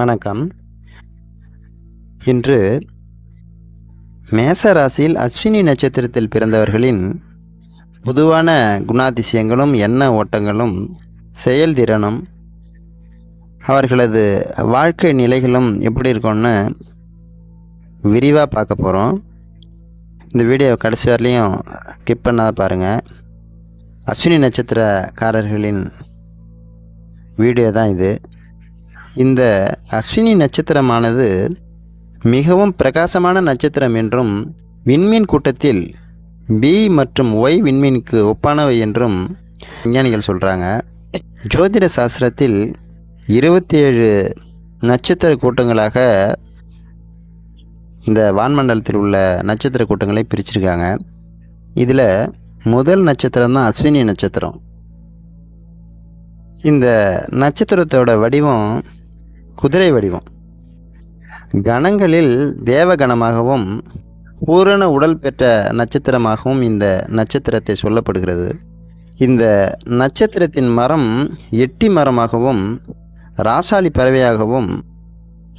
வணக்கம். இன்று மேச ராசியில் அஸ்வினி நட்சத்திரத்தில் பிறந்தவர்களின் பொதுவான குணாதிசயங்களும் எண்ண ஓட்டங்களும் செயல்திறனும் அவர்களது வாழ்க்கை நிலைகளும் எப்படி இருக்கும்னு விரிவாக பார்க்க போகிறோம். இந்த வீடியோ கடைசி வரலையும் ஸ்கிப் பண்ணாத பாருங்கள். அஸ்வினி நட்சத்திரக்காரர்களின் வீடியோ தான் இது. இந்த அஸ்வினி நட்சத்திரமானது மிகவும் பிரகாசமான நட்சத்திரம் என்றும் விண்மீன் கூட்டத்தில் பி மற்றும் ஒய் விண்மீனுக்கு ஒப்பானவை என்றும் விஞ்ஞானிகள் சொல்கிறாங்க. ஜோதிட சாஸ்திரத்தில் 27 நட்சத்திர கூட்டங்களாக இந்த வான்மண்டலத்தில் உள்ள நட்சத்திர கூட்டங்களை பிரிச்சிருக்காங்க. இதில் முதல் நட்சத்திரம் தான் அஸ்வினி நட்சத்திரம். இந்த நட்சத்திரத்தோட வடிவம் குதிரை வடிவம். கணங்களில் தேவகணமாகவும் பூரண உடல் பெற்ற நட்சத்திரமாகவும் இந்த நட்சத்திரத்தை சொல்லப்படுகிறது. இந்த நட்சத்திரத்தின் மரம் எட்டி மரமாகவும் ராசாளி பறவையாகவும்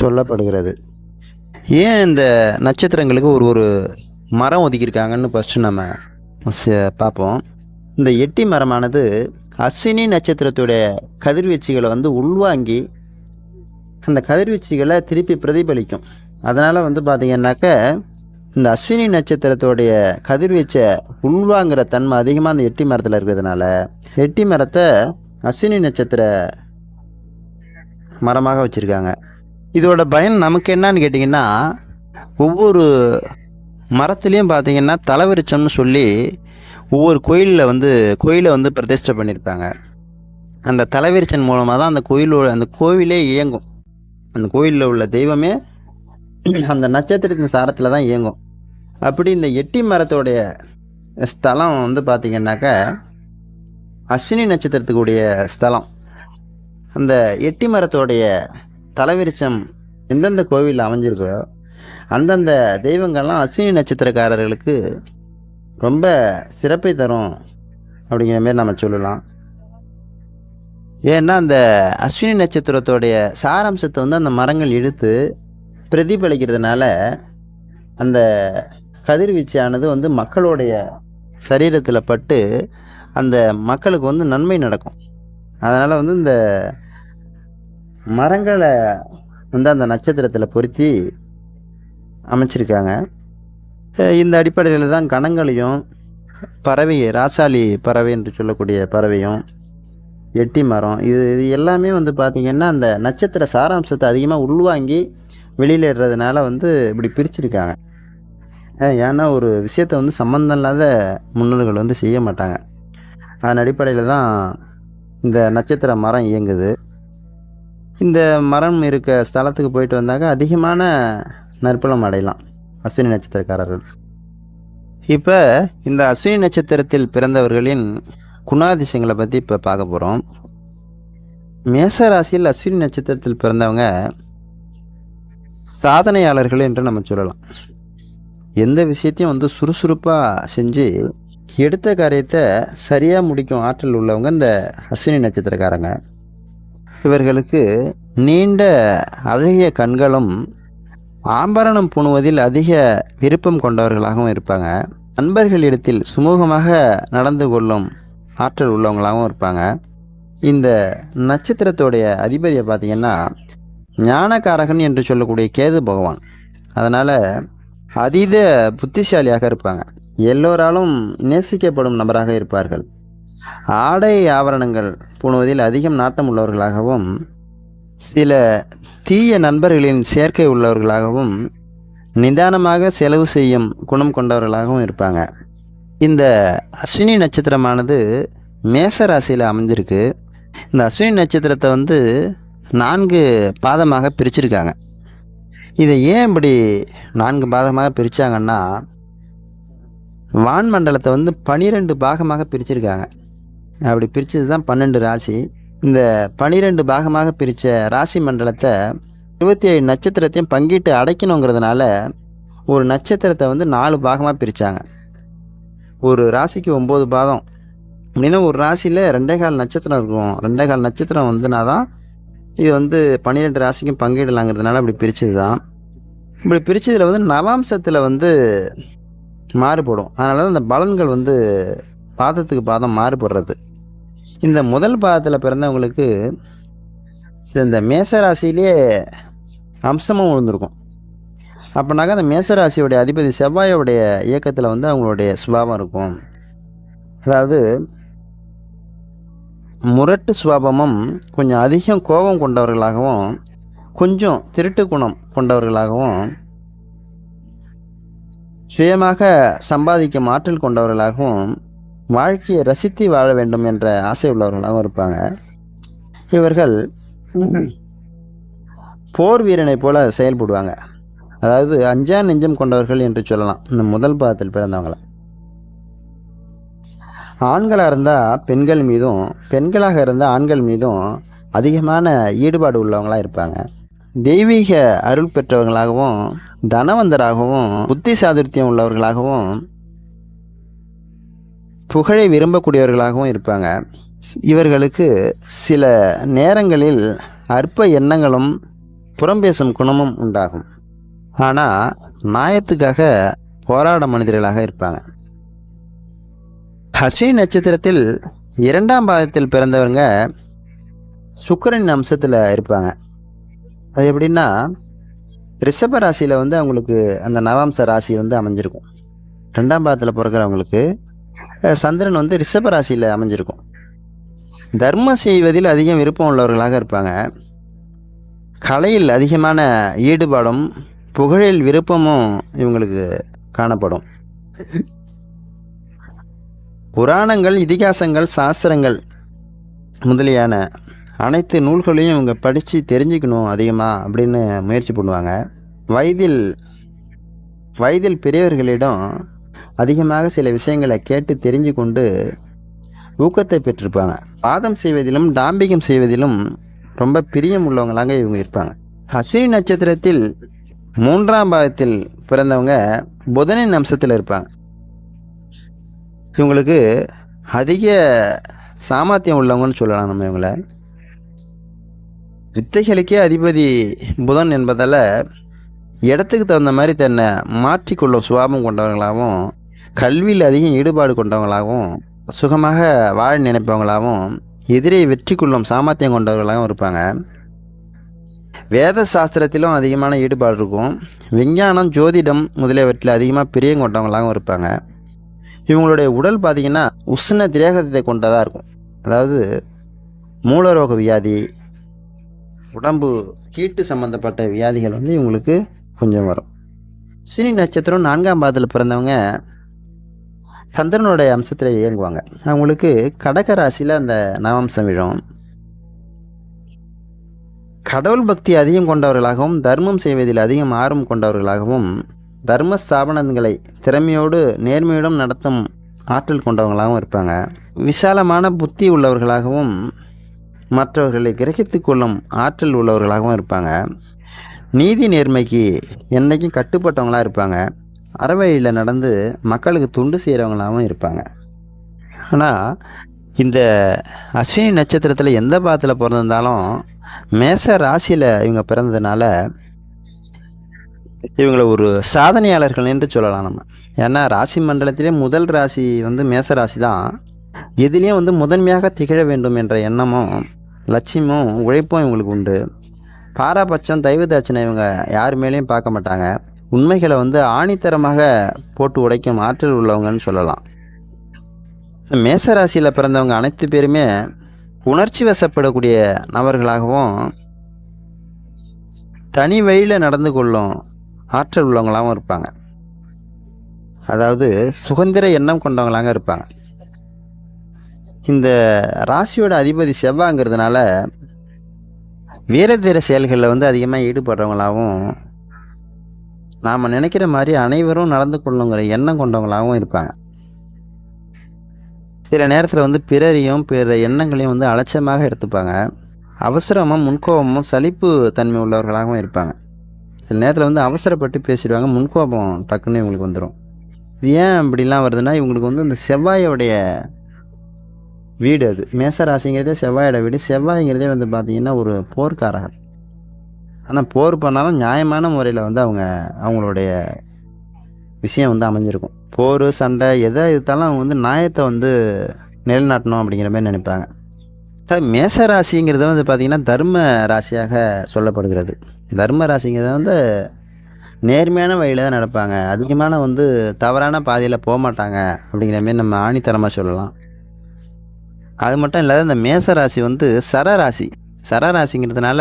சொல்லப்படுகிறது. ஏன் இந்த நட்சத்திரங்களுக்கு ஒரு மரம் ஒதுக்கியிருக்காங்கன்னு ஃபஸ்ட்டு நம்ம பார்ப்போம். இந்த எட்டி மரமானது அஸ்வினி நட்சத்திரத்துடைய கதிர்வீச்சுகளை உள்வாங்கி அந்த கதிர்வீச்சுகளை திருப்பி பிரதிபலிக்கும். அதனால் பார்த்திங்கன்னாக்க இந்த அஸ்வினி நட்சத்திரத்துடைய கதிர்வீச்சை உள்வாங்கிற தன்மை அதிகமாக அந்த எட்டி மரத்தில் இருக்கிறதுனால எட்டி மரத்தை அஸ்வினி நட்சத்திர மரமாக வச்சுருக்காங்க. இதோட பயன் நமக்கு என்னன்னு கேட்டிங்கன்னா, ஒவ்வொரு மரத்துலேயும் பார்த்திங்கன்னா தலைவிருச்சம்னு சொல்லி ஒவ்வொரு கோயிலை பிரதிஷ்டை பண்ணியிருப்பாங்க. அந்த தலைவிரிச்சன் மூலமாக தான் அந்த கோவிலே இயங்கும். அந்த கோயிலில் உள்ள தெய்வமே அந்த நட்சத்திரத்தின் சாரத்தில் தான் இயங்கும். அப்படி இந்த எட்டி மரத்தோடைய ஸ்தலம் பார்த்திங்கன்னாக்கா அஸ்வினி நட்சத்திரத்துக்குடைய ஸ்தலம். அந்த எட்டி மரத்தோடைய தலைவிரிச்சம் எந்தெந்த கோவிலில் அமைஞ்சிருக்கோ அந்தந்த தெய்வங்கள்லாம் அஸ்வினி நட்சத்திரக்காரர்களுக்கு ரொம்ப சிறப்பை தரும் அப்படிங்கிற மாரி நம்ம சொல்லலாம். ஏன்னா அந்த அஸ்வினி நட்சத்திரத்தோடைய சாராம்சத்தை அந்த மரங்கள் இழுத்து பிரதிபலிக்கிறதுனால அந்த கதிர்வீச்சானது மக்களுடைய சரீரத்தில் பட்டு அந்த மக்களுக்கு நன்மை நடக்கும். அதனால் இந்த மரங்களை அந்த நட்சத்திரத்தில் பொருத்தி அமைச்சிருக்காங்க. இந்த அடிப்படையில் தான் கணங்களையும் பறவை ராசாளி பறவை என்று சொல்லக்கூடிய பறவையும் எட்டி மரம் இது எல்லாமே பார்த்திங்கன்னா அந்த நட்சத்திர சாராம்சத்தை அதிகமாக உள்வாங்கி வெளியில் இடுறதுனால இப்படி பிரிச்சிருக்காங்க. ஏன்னா ஒரு விஷயத்தை சம்மந்தம் இல்லாத முன்னோர்கள் செய்ய மாட்டாங்க. அதன் அடிப்படையில் தான் இந்த நட்சத்திர மரம் இயங்குது. இந்த மரம் இருக்க ஸ்தலத்துக்கு போயிட்டு வந்தாக்க அதிகமான நற்பலம் அடையலாம் அஸ்வினி நட்சத்திரக்காரர்கள். இப்போ இந்த அஸ்வினி நட்சத்திரத்தில் பிறந்தவர்களின் குணாதிசயங்களை பற்றி இப்போ பார்க்க போகிறோம். மேச ராசியில் அஸ்வினி நட்சத்திரத்தில் பிறந்தவங்க சாதனையாளர்கள் என்று நம்ம சொல்லலாம். எந்த விஷயத்தையும் சுறுசுறுப்பாக செஞ்சு எடுத்த காரியத்தை சரியாக முடிக்கும் ஆற்றல் உள்ளவங்க இந்த அஸ்வினி நட்சத்திரக்காரங்க. இவர்களுக்கு நீண்ட அழகிய கண்களும் ஆபரணம் பூணுவதில் அதிக விருப்பம் கொண்டவர்களாகவும் இருப்பாங்க. நண்பர்களிடத்தில் சுமூகமாக நடந்து கொள்ளும் ஆற்றல் உள்ளவங்களாகவும் இருப்பாங்க. இந்த நட்சத்திரத்துடைய அதிபதியை பார்த்திங்கன்னா ஞானகாரகன் என்று சொல்லக்கூடிய கேது பகவான். அதனால் அதீத புத்திசாலியாக இருப்பாங்க. எல்லோராலும் நேசிக்கப்படும் நபராக இருப்பார்கள். ஆடை ஆபரணங்கள் பூணுவதில் அதிகம் நாட்டம் உள்ளவர்களாகவும் சில தீய நண்பர்களின் சேர்க்கை உள்ளவர்களாகவும் நிதானமாக செலவு செய்யும் குணம் கொண்டவர்களாகவும் இருப்பாங்க. இந்த அஸ்வினி நட்சத்திரமானது மேச ராசியில் அமைஞ்சிருக்கு. இந்த அஸ்வினி நட்சத்திரத்தை 4 பாதமாக பிரிச்சிருக்காங்க. இதை ஏன் இப்படி 4 பாதமாக பிரித்தாங்கன்னா, வான்மண்டலத்தை 12 பாகமாக பிரிச்சிருக்காங்க. அப்படி பிரித்தது தான் 12 ராசி. இந்த 12 பாகமாக பிரித்த ராசி மண்டலத்தை 27 நட்சத்திரத்தையும் பங்கிட்டு அடைக்கணுங்கிறதுனால ஒரு நட்சத்திரத்தை 4 பாகமாக பிரித்தாங்க. ஒரு ராசிக்கு 9 பாதம் அப்படின்னா ஒரு ராசியில் 2.25 நட்சத்திரம் இருக்கும். 2.25 நட்சத்திரம் தான் இது வந்து 12 ராசிக்கும் பங்கிடலாங்கிறதுனால அப்படி பிரித்தது தான். இப்படி பிரித்ததில் வந்து நவாம்சத்தில் வந்து மாறுபடும். அதனால தான் இந்த பலன்கள் வந்து பாதத்துக்கு பாதம் மாறுபடுறது. இந்த முதல் பாதத்தில் பிறந்தவங்களுக்கு இந்த மேசராசியிலே அம்சமும் விழுந்திருக்கும். அப்படின்னாக்கா அந்த மேசராசியோடைய அதிபதி செவ்வாயோடைய இயக்கத்தில் வந்து அவங்களுடைய சுபாவம் இருக்கும். அதாவது முரட்டு சுபாவமும் கொஞ்சம் அதிகம் கோபம் கொண்டவர்களாகவும் கொஞ்சம் திருட்டு குணம் கொண்டவர்களாகவும் சுயமாக சம்பாதிக்கும் ஆற்றல் கொண்டவர்களாகவும் வாழ்க்கையை ரசித்து வாழ வேண்டும் என்ற ஆசை உள்ளவர்களாகவும் இருப்பாங்க. இவர்கள் போர் வீரனை போல செயல்படுவாங்க. அதாவது அஞ்சா நெஞ்சம் கொண்டவர்கள் என்று சொல்லலாம் இந்த முதல் பாதத்தில் பிறந்தவங்களை. ஆண்களாக இருந்தால் பெண்கள் மீதும் பெண்களாக இருந்தால் ஆண்கள் மீதும் அதிகமான ஈடுபாடு உள்ளவங்களாக இருப்பாங்க. தெய்வீக அருள் பெற்றவர்களாகவும் தனவந்தராகவும் புத்தி சாதுர்த்தியம் உள்ளவர்களாகவும் புகழை விரும்பக்கூடியவர்களாகவும் இருப்பாங்க. இவர்களுக்கு சில நேரங்களில் அற்ப எண்ணங்களும் புறம்பேசும் குணமும் உண்டாகும். ஆனால் நியாயத்துக்காக போராட மனிதர்களாக இருப்பாங்க. அஸ்வினி நட்சத்திரத்தில் 2ஆம் பாதத்தில் பிறந்தவங்க சுக்கிரனின் அம்சத்தில் இருப்பாங்க. அது எப்படின்னா ரிஷப ராசியில் வந்து அவங்களுக்கு அந்த நவாம்ச ராசி வந்து அமைஞ்சிருக்கும். 2ஆம் பாதத்தில் பிறக்கிறவங்களுக்கு சந்திரன் வந்து ரிஷப ராசியில் அமைஞ்சிருக்கும். தர்மம் செய்வதில் அதிகம் விருப்பம் உள்ளவர்களாக இருப்பாங்க. கலையில் அதிகமான ஈடுபாடும் புகழில் விருப்பமும் இவங்களுக்கு காணப்படும். புராணங்கள், இதிகாசங்கள், சாஸ்திரங்கள் முதலியான அனைத்து நூல்களையும் இவங்க படித்து தெரிஞ்சுக்கணும் அதிகமாக அப்படின்னு முயற்சி பண்ணுவாங்க. வயதில் பெரியவர்களிடம் அதிகமாக சில விஷயங்களை கேட்டு தெரிஞ்சு கொண்டு ஊக்கத்தை பெற்றிருப்பாங்க. பாதம் செய்வதிலும் டாம்பிகம் செய்வதிலும் ரொம்ப பிரியம் உள்ளவங்களாக இவங்க இருப்பாங்க. அஸ்வினி நட்சத்திரத்தில் 3ஆம் பாதத்தில் பிறந்தவங்க புதனின் அம்சத்தில் இருப்பாங்க. இவங்களுக்கு அதிக சாமர்த்தியம் உள்ளவங்கன்னு சொல்லலாம் நம்ம இவங்கள. வித்தைகளுக்கே அதிபதி புதன் என்பதால் இடத்துக்கு தகுந்த மாதிரி தன்னை மாற்றிக்கொள்ளும் சுபாவம் கொண்டவங்களாகவும் கல்வியில் அதிகம் ஈடுபாடு கொண்டவங்களாகவும் சுகமாக வாழ நினைப்பவங்களாகவும் எதிரே வெற்றி கொள்ளும் சாமர்த்தியம் கொண்டவர்களாகவும் இருப்பாங்க. வேத சாஸ்திரத்திலும் அதிகமான ஈடுபாடு இருக்கும். விஞ்ஞானம், ஜோதிடம் முதலியவற்றில் அதிகமாக பிரியம் கொண்டவங்களாகவும் இருப்பாங்க. இவங்களுடைய உடல் பார்த்திங்கன்னா உஷ்ண திரேகத்தை கொண்டதாக இருக்கும். அதாவது மூலரோக வியாதி, உடம்பு கீட்டு சம்பந்தப்பட்ட வியாதிகள் வந்து இவங்களுக்கு கொஞ்சம் வரும். அஸ்வினி நட்சத்திரம் 4ஆம் பாதத்தில் பிறந்தவங்க சந்திரனுடைய அம்சத்தில் இயங்குவாங்க. அவங்களுக்கு கடக ராசியில் அந்த நவாம்சம் விழும். கடவுள் பக்தி அதிகம் கொண்டவர்களாகவும் தர்மம் செய்வதில் அதிகம் ஆர்வம் கொண்டவர்களாகவும் தர்ம ஸ்தாபனங்களை திறமையோடு நேர்மையுடன் நடத்தும் ஆற்றல் கொண்டவங்களாகவும் இருப்பாங்க. விசாலமான புத்தி உள்ளவர்களாகவும் மற்றவர்களை கிரகித்து கொள்ளும் ஆற்றல் உள்ளவர்களாகவும் இருப்பாங்க. நீதி நேர்மைக்கு என்றைக்கும் கட்டுப்பட்டவங்களாக இருப்பாங்க. அறவழியில் நடந்து மக்களுக்கு தொண்டு செய்கிறவங்களாகவும் இருப்பாங்க. ஆனால் இந்த அஸ்வினி நட்சத்திரத்தில் எந்த பாதத்தில் பிறந்திருந்தாலும் மேச ராசியில் இவங்க பிறந்ததுனால இவங்களை ஒரு சாதனையாளர்கள் என்று சொல்லலாம் நம்ம. ஏன்னா ராசி மண்டலத்திலே முதல் ராசி வந்து மேச ராசி தான். எதுலேயும் வந்து முதன்மையாக திகழ வேண்டும் என்ற எண்ணமும் லட்சியமும் உழைப்பும் இவங்களுக்கு உண்டு. பாராபட்சம், தெய்வதாட்சணை இவங்க யார் மேலேயும் பார்க்க மாட்டாங்க. உண்மைகளை வந்து ஆணித்தரமாக போட்டு உடைக்கும் ஆற்றல் உள்ளவங்கன்னு சொல்லலாம். மேசராசியில் பிறந்தவங்க அனைத்து பேருமே உணர்ச்சி வசப்படக்கூடிய நபர்களாகவும் தனி வழியில் நடந்து கொள்ளும் ஆற்றல் உள்ளவங்களாகவும் இருப்பாங்க. அதாவது சுதந்திர எண்ணம் கொண்டவங்களாக இருப்பாங்க. இந்த ராசியோட அதிபதி செவ்வாங்கிறதுனால வீரதீர செயல்களில் வந்து அதிகமாக ஈடுபடுறவங்களாகவும் நாம் நினைக்கிற மாதிரி அனைவரும் நடந்து கொள்ளுங்கிற எண்ணம் கொண்டவங்களாகவும் இருப்பாங்க. சில நேரத்தில் வந்து பிறரையும் பிற எண்ணங்களையும் வந்து அலட்சியமாக எடுத்துப்பாங்க. அவசரமும் முன்கோபமும் சலிப்பு தன்மை உள்ளவர்களாகவும் இருப்பாங்க. சில நேரத்தில் வந்து அவசரப்பட்டு பேசிடுவாங்க. முன்கோபம் டக்குன்னு இவங்களுக்கு வந்துடும். இது ஏன் அப்படிலாம் வருதுன்னா இவங்களுக்கு வந்து இந்த செவ்வாயோடைய வீடு அது. மேச ராசிங்கிறதே செவ்வாயோட வீடு. செவ்வாய்ங்கிறதே வந்து பார்த்திங்கன்னா ஒரு போர்க்காரகர். ஆனால் போர் பண்ணாலும் நியாயமான முறையில் வந்து அவங்களுடைய விஷயம் வந்து அமைஞ்சிருக்கும். போர் சண்டை எதை எடுத்தாலும் அவங்க வந்து நியாயத்தை வந்து நிலைநாட்டணும் அப்படிங்கிற மாதிரி நினைப்பாங்க. மேச ராசிங்கிறது வந்து பார்த்திங்கன்னா தர்ம ராசியாக சொல்லப்படுகிறது. தர்ம ராசிங்கிறத வந்து நேர்மையான வழியில் தான் நடப்பாங்க. அதிகமான வந்து தவறான பாதையில் போக மாட்டாங்க அப்படிங்கிற மாரி நம்ம ஆணித்தரமாக சொல்லலாம். அது மட்டும் இல்லாத இந்த மேச ராசி வந்து சரராசி. சரராசிங்கிறதுனால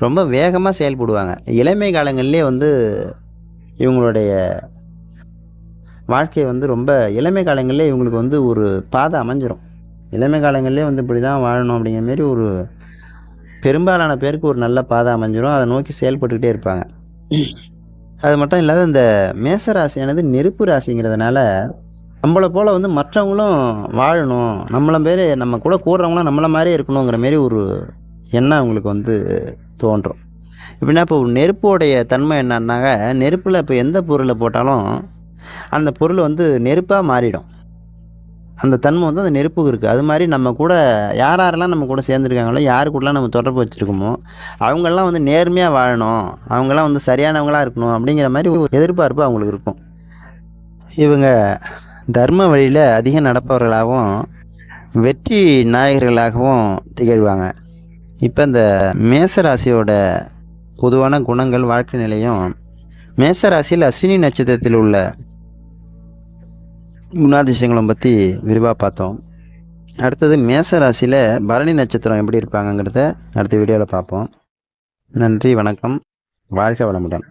ரொம்ப வேகமாக செயல்படுவாங்க. இளமை காலங்கள்லேயே வந்து இவங்களுடைய வாழ்க்கை வந்து ரொம்ப இளமை காலங்கள்லேயே இவங்களுக்கு வந்து ஒரு பாதை அமைஞ்சிரும். இளமை காலங்கள்லேயே வந்து இப்படி தான் வாழணும் அப்படிங்கிற மாரி ஒரு பெரும்பாலான பேருக்கு ஒரு நல்ல பாதை அமைஞ்சிரும். அதை நோக்கி செயல்பட்டுக்கிட்டே இருப்பாங்க. அது மட்டும் இல்லாத இந்த மேச ராசியானது நெருப்பு ராசிங்கிறதுனால நம்மளை போல் வந்து மற்றவங்களும் வாழணும், நம்ம கூட கூடுறவங்களாம் நம்மளை மாதிரியே இருக்கணுங்கிற மாரி ஒரு எண்ணம் அவங்களுக்கு வந்து தோன்றும். எப்படின்னா இப்போ நெருப்போடைய தன்மை என்னன்னாங்க, நெருப்பில் இப்போ எந்த பொருளை போட்டாலும் அந்த பொருள் வந்து நெருப்பாக மாறிடும். அந்த தன்மை வந்து அந்த நெருப்புக்கு இருக்குது. அது மாதிரி நம்ம கூட யாரெல்லாம் நம்ம கூட சேர்ந்துருக்காங்களோ, யார் கூடலாம் நம்ம தொடர்பு வச்சுருக்கோமோ அவங்கெல்லாம் வந்து நேர்மையாக வாழணும், அவங்கெல்லாம் வந்து சரியானவங்களாக இருக்கணும் அப்படிங்கிற மாதிரி ஒரு எதிர்பார்ப்பு அவங்களுக்கு இருக்கும். இவங்க தர்ம வழியில் அதிகம் நடப்பவர்களாகவும் வெற்றி நாயகர்களாகவும் திகழ்வாங்க. இப்போ இந்த மேசராசியோட பொதுவான குணங்கள், வாழ்க்கை நிலையும் மேசராசியில் அஸ்வினி நட்சத்திரத்தில் உள்ள குணாதிசயங்களும் பற்றி விரிவாக பார்த்தோம். அடுத்தது மேச ராசியில் பரணி நட்சத்திரம் எப்படி இருப்பாங்கங்கிறத அடுத்த வீடியோவில் பார்ப்போம். நன்றி, வணக்கம், வாழ்க வளமுடன்.